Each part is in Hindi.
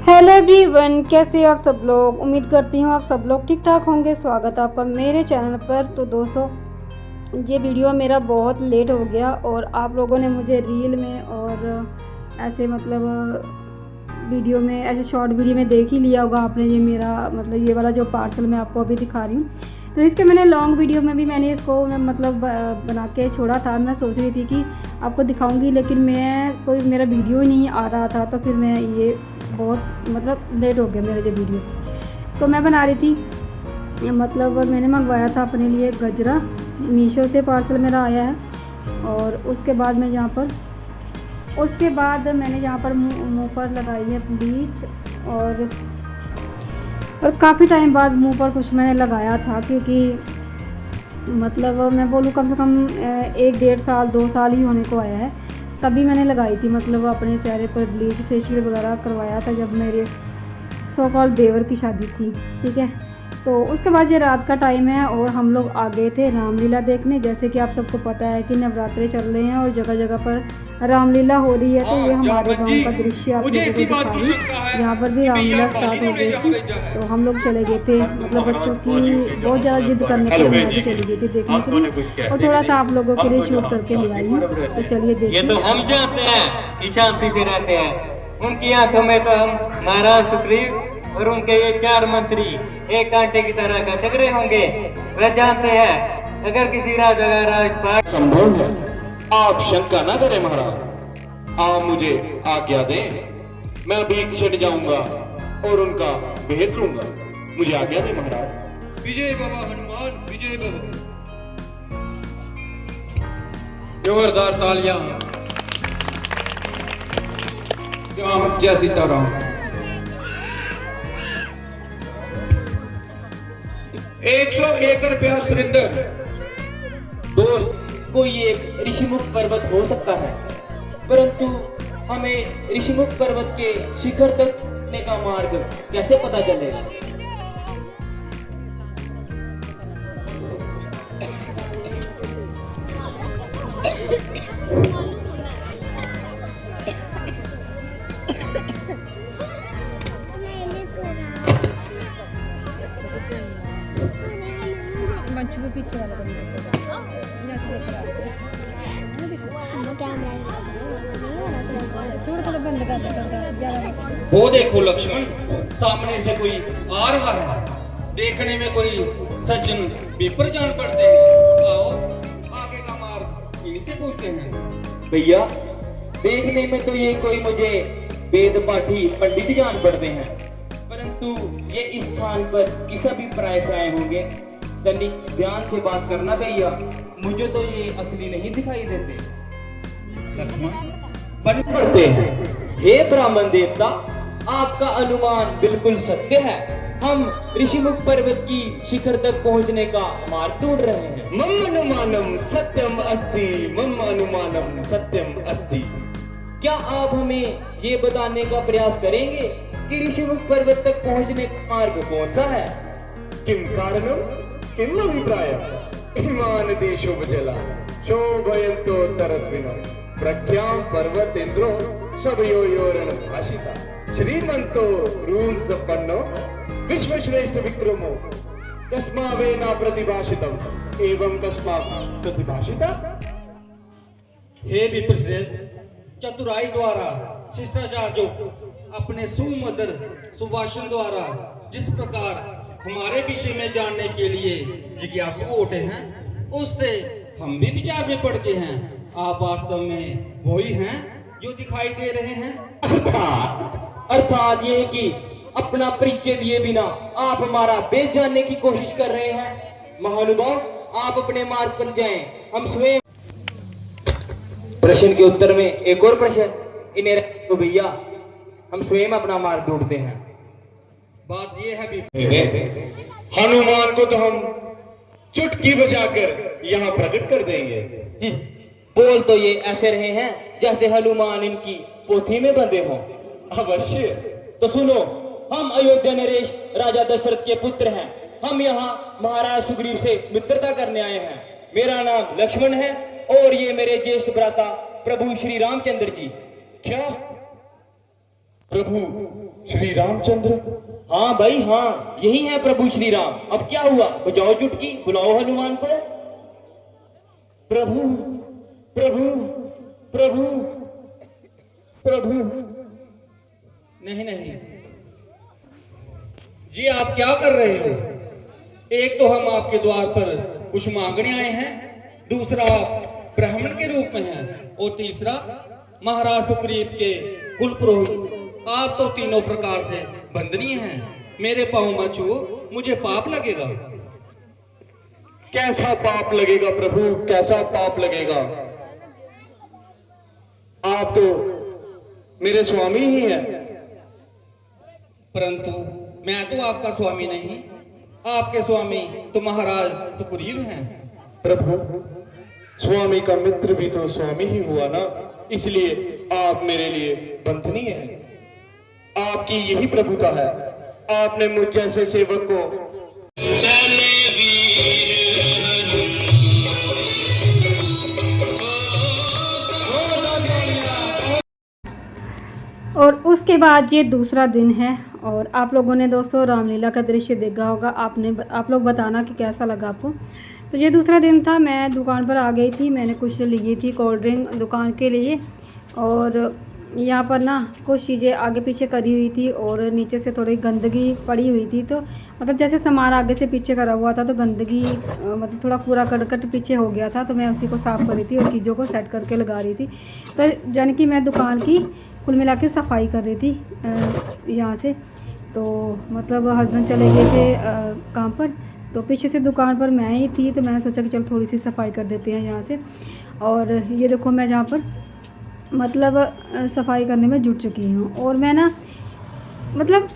हेलो एवरीवन, कैसे हो आप सब लोग। उम्मीद करती हूँ आप सब लोग ठीक ठाक होंगे। स्वागत है आपका मेरे चैनल पर। तो दोस्तों, ये वीडियो मेरा बहुत लेट हो गया और आप लोगों ने मुझे रील में और ऐसे वीडियो में, ऐसे शॉर्ट वीडियो में देख ही लिया होगा आपने। ये मेरा ये वाला जो पार्सल मैं आपको अभी दिखा रही हूँ, तो इसके मैंने लॉन्ग वीडियो में भी मैंने इसको बना के छोड़ा था। मैं सोच रही थी कि आपको दिखाऊंगी, लेकिन कोई मेरा वीडियो ही नहीं आ रहा था, तो फिर मैं ये बहुत लेट हो गया मेरा ये वीडियो। तो मैं बना रही थी, मैंने मंगवाया था अपने लिए गजरा, मीशो से पार्सल मेरा आया है। और उसके बाद मैंने यहाँ पर मुँह पर लगाई है ब्लीच। और काफ़ी टाइम बाद मुंह पर कुछ मैंने लगाया था, क्योंकि मैं बोलूँ कम से कम 1-1.5 साल 2 साल ही होने को आया है, तभी मैंने लगाई थी। अपने चेहरे पर ब्लीच फेशियल वगैरह करवाया था जब मेरे सो कॉल्ड देवर की शादी थी, ठीक है। तो उसके बाद ये रात का टाइम है और हम लोग आ गए थे रामलीला देखने। जैसे कि आप सबको पता है कि नवरात्रे चल रहे हैं और जगह जगह पर रामलीला हो रही है। तो ये हमारे गांव का दृश्य आप लोगों को दिखा रही हूँ। यहाँ पर भी रामलीला स्टार्ट हो गई थी, तो हम लोग चले गए थे। बच्चों की बहुत ज़्यादा जिद करने के लिए मैं भी चली गई थी देखने के लिए, और थोड़ा सा आप लोगों के लिए शूट करके ले आई हूँ। तो चलिए देखिए। ये तो हम जानते हैं कि शांति से रहते हैं। उनकी आंखों में तो हम महाराज सुग्रीव और उनके ये 4 मंत्री एक कांटे की तरह का झगड़े होंगे। वह जानते हैं अगर किसी राजा का राजपाट संभव है। आप शंका ना करें महाराज, आप मुझे आज्ञा दें, मैं अभी छट जाऊंगा और उनका भेद लूंगा। मुझे आज्ञा दें महाराज। विजय बाबा हनुमान, विजय बाबा। जोरदार तालियां। राम जय सीताराम। 101 रुपया सुरेंद्र। दोस्त, कोई एक ऋषिमुख पर्वत हो सकता है, परंतु हमें ऋषिमुख पर्वत के शिखर तक जाने का मार्ग कैसे पता चलेगा? वो देखो लक्ष्मण, सामने से कोई आ रहा है। देखने में कोई सज्जन विप्र जान पड़ते हैं। आओ आगे का मार्ग इन्हीं से पूछते हैं। भैया, देखने में तो ये कोई मुझे वेद पाठी पंडित जान पड़ते हैं, परंतु ये इस स्थान पर किस अभिप्राय से आए होंगे? तनिक ध्यान से बात करना भैया, मुझे तो ये असली नहीं दिखाई देते। लक्ष्मण बन पड़ते हैं। हे ब्राह्मण देवता, आपका अनुमान बिल्कुल सत्य है। हम ऋषिमुख पर्वत की शिखर तक पहुंचने का मार्ग ढूंढ रहे हैं। मम अनुमानम सत्यम अस्ति, मम अनुमानम सत्यम अस्ति। क्या आप हमें ये बताने का प्रयास करेंगे कि ऋषिमुख पर्वत तक पहुंचने का मार्ग कौन सा है? किम कारणम किम अभिप्रायम इमान देशो बजला शोभयन्तो तरस्विनो प्रख्याम पर्वतेन्द्रो सबयो योरण भाषिता श्रीमंतो रूम संपन्नो विश्वश्रेष्ठ विक्रमो कस्मावे न प्रतिभाषितम एवं कस्मा प्रतिभाषिता। हे विप्रश्रेष्ठ, चतुराई द्वारा शिष्टाचार जो अपने सुमधुर सुभाषण द्वारा जिस प्रकार हमारे विषय में जानने के लिए जिज्ञासु उठे हैं, उससे हम भी विचार में पड़ गए हैं। आप वास्तव में वही हैं जो दिखाई दे रहे हैं। अर्थात ये कि अपना परिचय दिए बिना आप हमारा भेद जानने की कोशिश कर रहे हैं। महानुभाव, आप अपने मार्ग पर जाएं, हम स्वयं। प्रश्न के उत्तर में एक और प्रश्न इन्हें रखो भैया, हम स्वयं अपना मार्ग ढूंढते हैं। बात ये है हनुमान को तो हम चुटकी बजाकर यहाँ प्रकट कर देंगे। बोल तो ये ऐसे रहे हैं जैसे हनुमान इनकी पोथी में बंधे हों। अवश्य। तो सुनो, हम अयोध्या नरेश राजा दशरथ के पुत्र हैं। हम यहाँ महाराज सुग्रीव से मित्रता करने आए हैं। मेरा नाम लक्ष्मण है और ये मेरे ज्येष्ठ भ्राता प्रभु श्री रामचंद्र जी। क्या प्रभु श्री रामचंद्र। हाँ भाई हाँ, यही है प्रभु श्री राम। अब क्या हुआ, बजाओ चुटकी, बुलाओ हनुमान को। प्रभु प्रभु प्रभु प्रभु। नहीं नहीं जी, आप क्या कर रहे हो? एक तो हम आपके द्वार पर कुछ मांगने आए हैं, दूसरा आप ब्राह्मण के रूप में हैं, और तीसरा महाराज सुग्रीव के कुल पुरोहित। आप तो तीनों प्रकार से बंदनीय हैं। मेरे पाँव मत छुओ, मुझे पाप लगेगा। कैसा पाप लगेगा प्रभु, कैसा पाप लगेगा? आप तो मेरे स्वामी ही हैं। परंतु मैं तो आपका स्वामी नहीं, आपके स्वामी तो महाराज सुग्रीव हैं। प्रभु, स्वामी का मित्र भी तो स्वामी ही हुआ ना, इसलिए आप मेरे लिए बंधनीय हैं। आपकी यही प्रभुता है। आपने मुझ जैसे सेवक को और उसके बाद ये दूसरा दिन है, और आप लोगों ने दोस्तों रामलीला का दृश्य देखा होगा। आप लोग बताना कि कैसा लगा आपको। तो ये दूसरा दिन था, मैं दुकान पर आ गई थी। मैंने कुछ ली थी कोल्ड ड्रिंक दुकान के लिए, और यहाँ पर ना कुछ चीज़ें आगे पीछे करी हुई थी और नीचे से थोड़ी गंदगी पड़ी हुई थी। तो मतलब जैसे सामान आगे से पीछे करा हुआ था तो गंदगी मतलब थोड़ा कूड़ा करकट पीछे हो गया था, तो मैं उसी को साफ़ कर रही थी और चीज़ों को सेट करके लगा रही थी। तो यानी कि मैं दुकान की कुल मिला के सफाई कर रही थी यहाँ से। तो मतलब हस्बैंड चले गए थे काम पर, तो पीछे से दुकान पर मैं ही थी। तो मैंने सोचा कि चलो थोड़ी सी सफाई कर देते हैं यहाँ से। और ये देखो मैं जहाँ पर मतलब सफाई करने में जुट चुकी हूँ। और मैं ना मतलब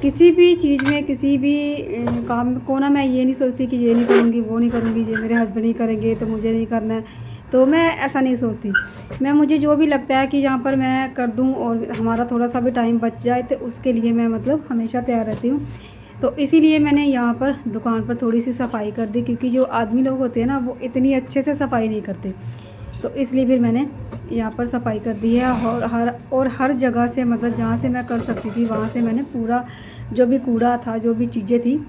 किसी भी चीज़ में, किसी भी काम को ना मैं ये नहीं सोचती कि ये नहीं करूँगी, वो नहीं करूँगी, ये मेरे हस्बैंड ही करेंगे तो मुझे नहीं करना है। तो मैं ऐसा नहीं सोचती। मुझे जो भी लगता है कि यहाँ पर मैं कर दूँ और हमारा थोड़ा सा भी टाइम बच जाए, तो उसके लिए मैं मतलब हमेशा तैयार रहती हूँ। तो इसीलिए मैंने यहाँ पर दुकान पर थोड़ी सी सफाई कर दी, क्योंकि जो आदमी लोग होते हैं ना वो इतनी अच्छे से सफाई नहीं करते। तो इसलिए फिर मैंने यहाँ पर सफाई कर दी है। और हर जगह से मतलब जहाँ से मैं कर सकती थी वहाँ से मैंने पूरा जो भी कूड़ा था, जो भी चीज़ें थी,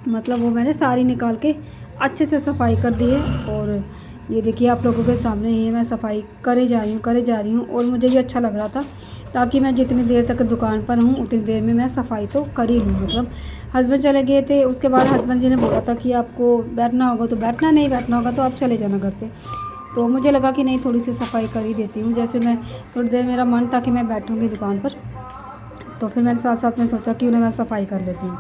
मतलब वो मैंने सारी निकाल के अच्छे से सफाई कर दी है। और ये देखिए आप लोगों के सामने ही मैं सफाई करे जा रही हूँ। और मुझे भी अच्छा लग रहा था, ताकि मैं जितनी देर तक दुकान पर हूँ उतनी देर में मैं सफाई तो कर ही लूँ। मतलब हस्बैंड चले गए थे, उसके बाद हस्बैंड जी ने बोला था कि आपको बैठना होगा तो बैठना, नहीं बैठना होगा तो आप चले जाना घर पे। तो मुझे लगा कि नहीं, थोड़ी सी सफाई कर ही देती हूँ। जैसे मैं थोड़ी देर मेरा मन था कि मैं बैठूँगी दुकान पर, तो फिर मेरे साथ साथ में सोचा कि उन्हें मैं सफाई कर लेती हूँ।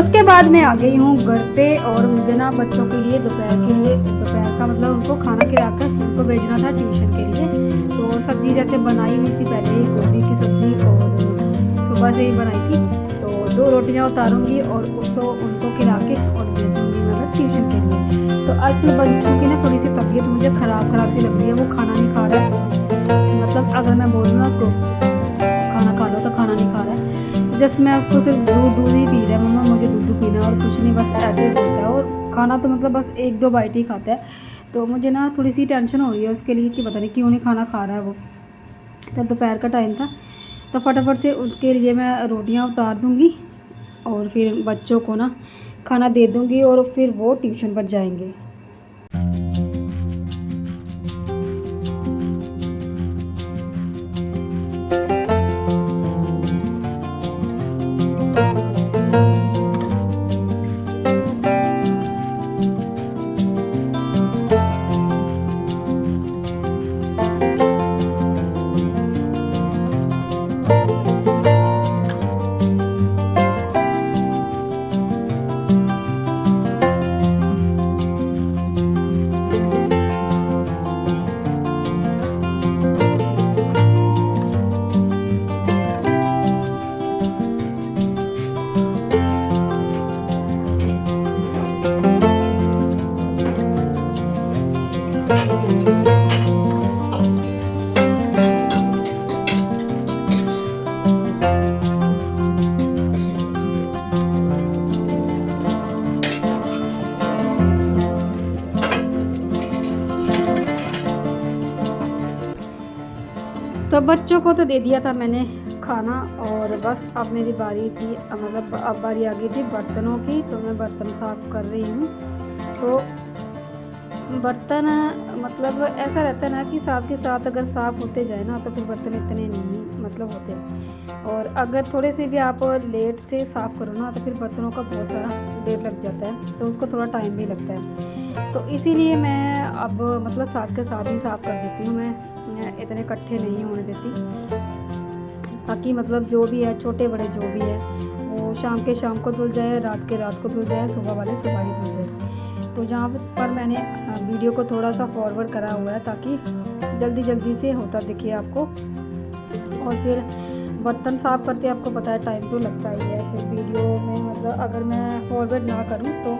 उसके बाद मैं आ गई हूँ घर पे और मुझे ना बच्चों के लिए दोपहर का मतलब उनको खाना खिलाकर उनको भेजना था ट्यूशन के लिए। तो सब्जी जैसे बनाई हुई थी पहले ही, गोभी की सब्जी और सुबह से ही बनाई थी। तो 2 रोटियां उतारूंगी और उसको उनको खिला के और भेज दूँगी मैं ट्यूशन के लिए। तो आजकल बच्चों की ना थोड़ी सी तबीयत मुझे ख़राब सी लग रही है, वो खाना नहीं खा रहा है। मतलब अगर मैं बोलूँ ना उसको खाना खा लो तो खाना नहीं खा रहा है। जस्ट मैं उसको सिर्फ दूध ही पी रहा है, मम्मा मुझे दूध पीना और कुछ नहीं, बस ऐसे ही बोलता है। और खाना तो मतलब बस 1-2 बाइट ही खाता है। तो मुझे ना थोड़ी सी टेंशन हो रही है उसके लिए कि पता नहीं क्यों नहीं खाना खा रहा है वो। तब दोपहर का टाइम था तो फटाफट से उसके लिए मैं रोटियां उतार दूंगी और फिर बच्चों को ना खाना दे दूंगी और फिर वो ट्यूशन पर जाएंगे। तो बच्चों को तो दे दिया था मैंने खाना और बस अब मेरी बारी थी, मतलब अब बारी आ गई थी बर्तनों की। तो मैं बर्तन साफ़ कर रही हूँ। तो बर्तन मतलब ऐसा रहता है ना कि साथ के साथ अगर साफ़ होते जाए ना तो फिर बर्तन इतने नहीं मतलब होते। और अगर थोड़े से भी आप लेट से साफ़ करो ना तो फिर बर्तनों का बहुत सारा देर लग जाता है, तो उसको थोड़ा टाइम भी लगता है। तो इसीलिए मैं अब मतलब साथ के साथ ही साफ़ कर देती हूँ। मैं इतने इकट्ठे नहीं होने देती, ताकि मतलब जो भी है छोटे बड़े जो भी है वो शाम के शाम को धुल जाए, रात के रात को धुल जाए, सुबह वाले सुबह ही धुल जाए। तो जहाँ पर मैंने वीडियो को थोड़ा सा फॉरवर्ड करा हुआ है ताकि जल्दी जल्दी से होता दिखे आपको। और फिर बर्तन साफ़ करते आपको पता है टाइम तो लगता ही है। फिर वीडियो में मतलब अगर मैं फॉरवर्ड ना करूँ तो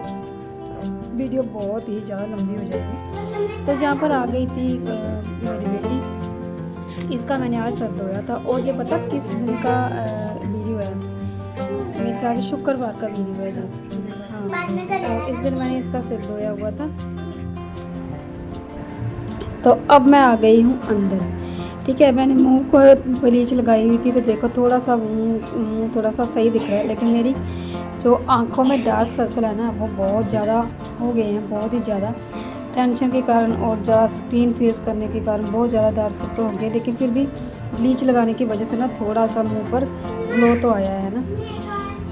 वीडियो बहुत ही ज़्यादा लंबी हो जाएगी। तो जहाँ पर आ गई थी मेरी बेटी, इसका मैंने आज सर धोया था। और ये पता किस दिन का वीडियो है, मेरे ख्याल से शुक्रवार का वीडियो है। हाँ, और इस दिन मैंने इसका सिर धोया हुआ था। तो अब मैं आ गई हूँ अंदर। ठीक है, मैंने मुंह को ब्लीच लगाई हुई थी तो देखो थोड़ा सा मुंह थोड़ा सा सही दिख रहा है, लेकिन मेरी जो आँखों में डार्क सर्कल है ना वो बहुत ज़्यादा हो गए हैं, बहुत ही ज़्यादा टेंशन के कारण और ज़्यादा स्क्रीन फेस करने के कारण बहुत ज़्यादा डार्क सर्कल हो गए। लेकिन फिर भी ब्लीच लगाने की वजह से ना थोड़ा सा मुंह पर ग्लो तो आया है ना।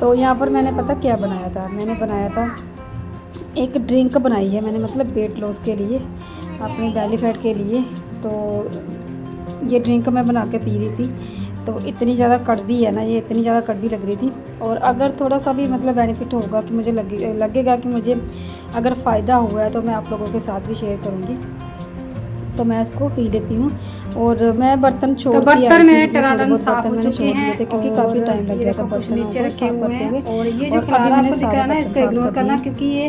तो यहाँ पर मैंने पता क्या बनाया था, मैंने बनाया था एक ड्रिंक बनाई है मैंने, मतलब वेट लॉस के लिए, अपने बेली फैट के लिए। तो ये ड्रिंक मैं बना के पी रही थी। तो इतनी ज़्यादा कड़वी है ना, ये इतनी ज़्यादा कड़वी लग रही थी। और अगर थोड़ा सा भी मतलब बेनिफिट होगा कि मुझे लगेगा कि मुझे अगर फ़ायदा हुआ है तो मैं आप लोगों के साथ भी शेयर करूँगी। तो मैं इसको पी लेती हूँ। और मैं बर्तन छोड़ तो बर्तन मेरे टनाटन साफ हो मैंने चुके हैं क्योंकि काफ़ी टाइम लग गया था कुछ बर्तनों नीचे को रखे साफ हुए करते हैं। हुए। और ये जो और फ्लावर अभी मैंने आपको दिख रहा है ना, सारे इसका बर्तन इग्नोर साफ कर करना, दिए। क्योंकि ये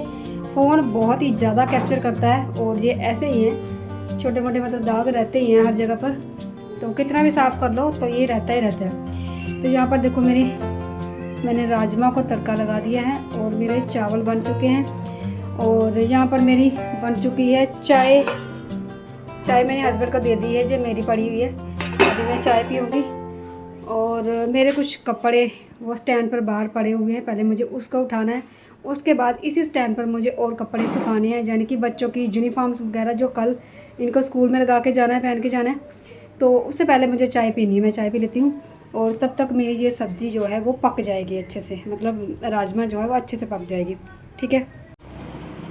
फ़ोन बहुत ही ज़्यादा कैप्चर करता है। और ये ऐसे ही है, छोटे मोटे मतलब दाग रहते ही हैं हर जगह पर। तो कितना भी साफ़ कर लो तो ये रहता ही रहता है। तो यहाँ पर देखो मैंने राजमा को तड़का लगा दिया है और मेरे चावल बन चुके हैं। और यहाँ पर मेरी बन चुकी है चाय मैंने हस्बैंड को दे दी है, जो मेरी पड़ी हुई है। अभी मैं चाय पीऊँगी। और मेरे कुछ कपड़े वो स्टैंड पर बाहर पड़े हुए हैं, पहले मुझे उसको उठाना है। उसके बाद इसी स्टैंड पर मुझे और कपड़े सुखाने हैं, यानी कि बच्चों की यूनिफॉर्म्स वगैरह जो कल इनको स्कूल में लगा के जाना है, पहन के जाना है। तो उससे पहले मुझे चाय पीनी है, मैं चाय पी लेती हूँ। और तब तक मेरी ये सब्ज़ी जो है वो पक जाएगी अच्छे से, मतलब राजमा जो है वो अच्छे से पक जाएगी। ठीक है।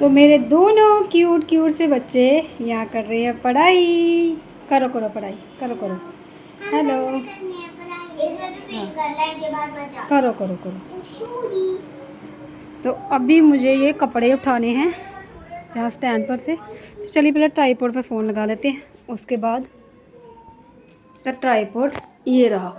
तो मेरे दोनों क्यूट से बच्चे यहाँ कर रहे हैं पढ़ाई। करो पढ़ाई करो। हेलो, हाँ। करो। तो अभी मुझे ये कपड़े उठाने हैं जहाँ स्टैंड पर से। तो चलिए पहले ट्राईपॉड पे फ़ोन लगा लेते हैं, उसके बाद ट्राईपॉड ये रहा।